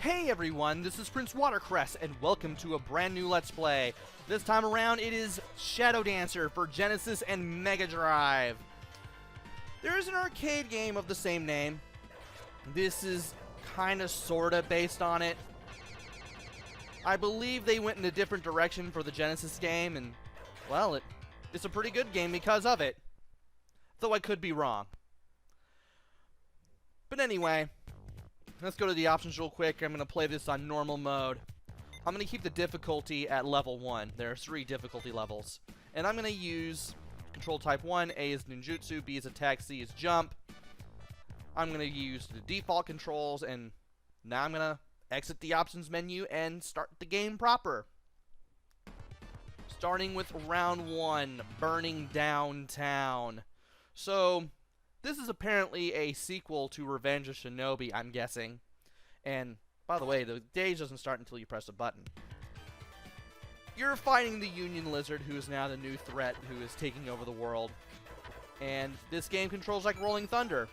Hey everyone, this is PrinceWatercress, and welcome to a brand new Let's Play. This time around, it is Shadow Dancer for Genesis and Mega Drive. There is an arcade game of the same name. This is kinda sorta based on it. I believe they went in a different direction for the Genesis game, and, well, it's a pretty good game because of it. Though I could be wrong. But anyway, let's go to the options real quick. I'm going to play this on normal mode. I'm going to keep the difficulty at level 1. There are 3 difficulty levels. And I'm going to use control type 1. A is ninjutsu, B is attack, C is jump. I'm going to use the default controls, and now I'm going to exit the options menu and start the game proper. Starting with round 1, burning downtown. So this is apparently a sequel to Revenge of Shinobi, I'm guessing. And, by the way, the stage doesn't start until you press a button. You're fighting the Union Lizard, who is now the new threat, who is taking over the world. And this game controls like Rolling Thunder.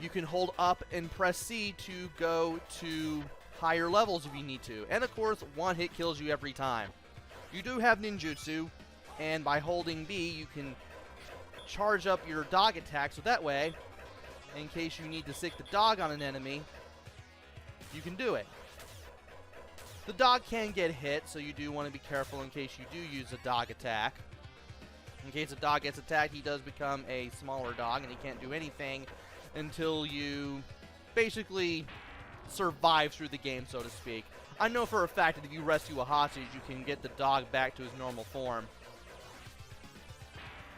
You can hold up and press C to go to higher levels if you need to. And, of course, one hit kills you every time. You do have ninjutsu, and by holding B, you can charge up your dog attack, so that way, in case you need to sick the dog on an enemy, you can do it. The dog can get hit, so you do want to be careful in case you do use a dog attack. In case a dog gets attacked, he does become a smaller dog, and he can't do anything until you basically survive through the game, so to speak. I know for a fact that if you rescue a hostage, you can get the dog back to his normal form.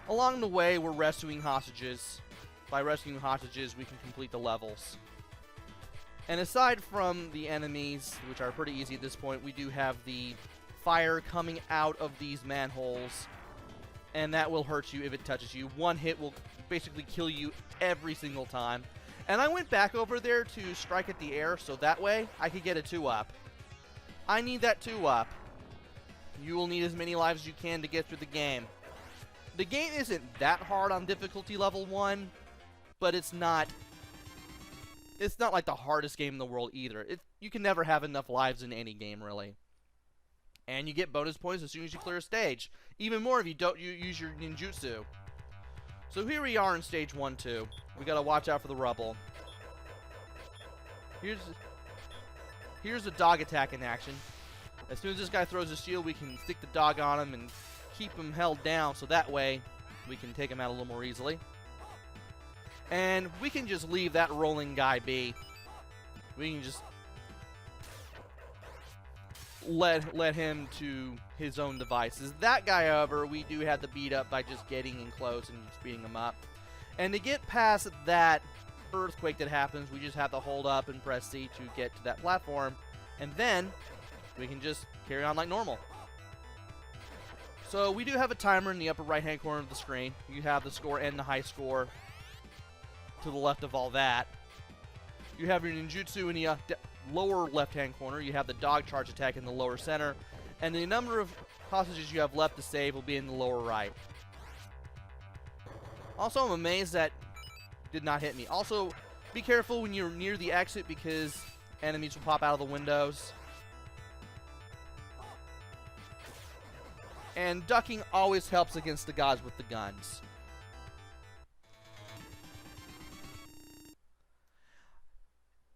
Along the way, we're rescuing hostages. By rescuing hostages, we can complete the levels. And aside from the enemies, which are pretty easy at this point, we do have the fire coming out of these manholes. And that will hurt you if it touches you. One hit will basically kill you every single time. And I went back over there to strike at the air, so that way I could get a 2-up. I need that 2-up. You will need as many lives as you can to get through the game. The game isn't that hard on difficulty level 1, but it's not like the hardest game in the world either. You can never have enough lives in any game, really. And you get bonus points as soon as you clear a stage. Even more if you don't use your ninjutsu. So here we are in stage 1-2. We gotta watch out for the rubble. Here's a dog attack in action. As soon as this guy throws a shield, we can stick the dog on him and keep him held down, so that way we can take him out a little more easily. And we can just leave that rolling guy be. We can just let him to his own devices. That guy, however, we do have to beat up by just getting in close and just beating him up. And to get past that earthquake that happens, we just have to hold up and press C to get to that platform. And then we can just carry on like normal. So we do have a timer in the upper right hand corner of the screen. You have the score and the high score to the left of all that. You have your ninjutsu in the lower left hand corner. You have the dog charge attack in the lower center. And the number of hostages you have left to save will be in the lower right. Also, I'm amazed that did not hit me. Also, be careful when you're near the exit because enemies will pop out of the windows. And ducking always helps against the guys with the guns.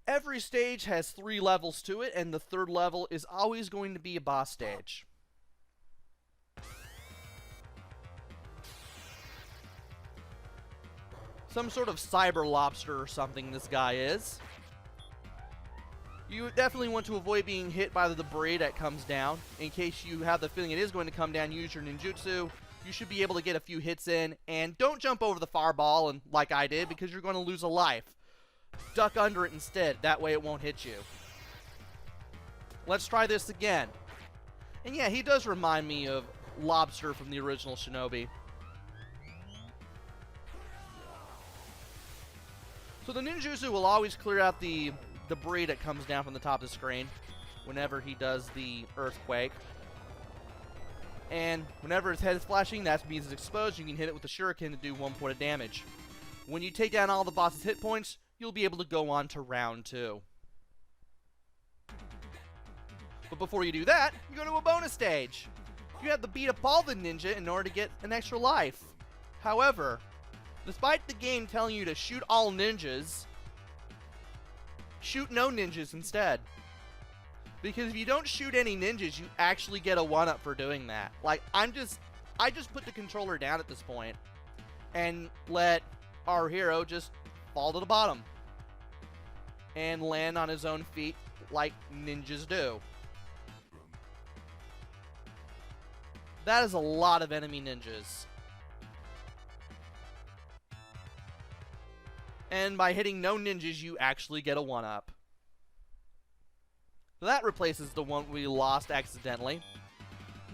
Every stage has 3 levels to it, and the 3rd level is always going to be a boss stage. Some sort of cyber lobster or something this guy is. You definitely want to avoid being hit by the debris that comes down. In case you have the feeling it is going to come down, use your ninjutsu. You should be able to get a few hits in. And don't jump over the fireball and like I did, because you're going to lose a life. Duck under it instead. That way it won't hit you. Let's try this again. And yeah, he does remind me of Lobster from the original Shinobi. So the ninjutsu will always clear out the debris that comes down from the top of the screen whenever he does the earthquake. And whenever his head is flashing, that means it's exposed. You can hit it with the shuriken to do 1 point of damage. When you take down all the boss's hit points, you'll be able to go on to round 2. But before you do that, you go to a bonus stage. You have to beat up all the ninja in order to get an extra life. However, despite the game telling you to shoot all ninjas, shoot no ninjas instead. Because if you don't shoot any ninjas, you actually get a 1-up for doing that. Like, I just put the controller down at this point and let our hero just fall to the bottom and land on his own feet like ninjas do. That is a lot of enemy ninjas. And by hitting no ninjas, you actually get a 1-up. That replaces the one we lost accidentally.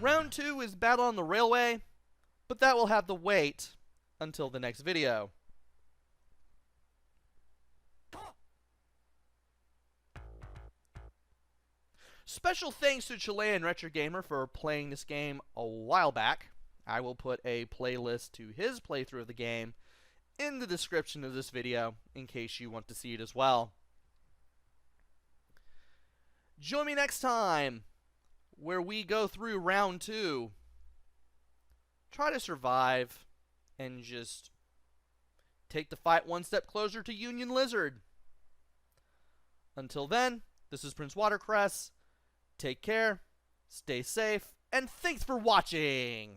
Round 2 is Battle on the Railway, but that will have to wait until the next video. Special thanks to Chilean Retro Gamer for playing this game a while back. I will put a playlist to his playthrough of the game in the description of this video in case you want to see it as well. Join me next time where we go through round 2. Try to survive and just take the fight one step closer to Union Lizard. Until then, this is PrinceWatercress. Take care, stay safe, and thanks for watching!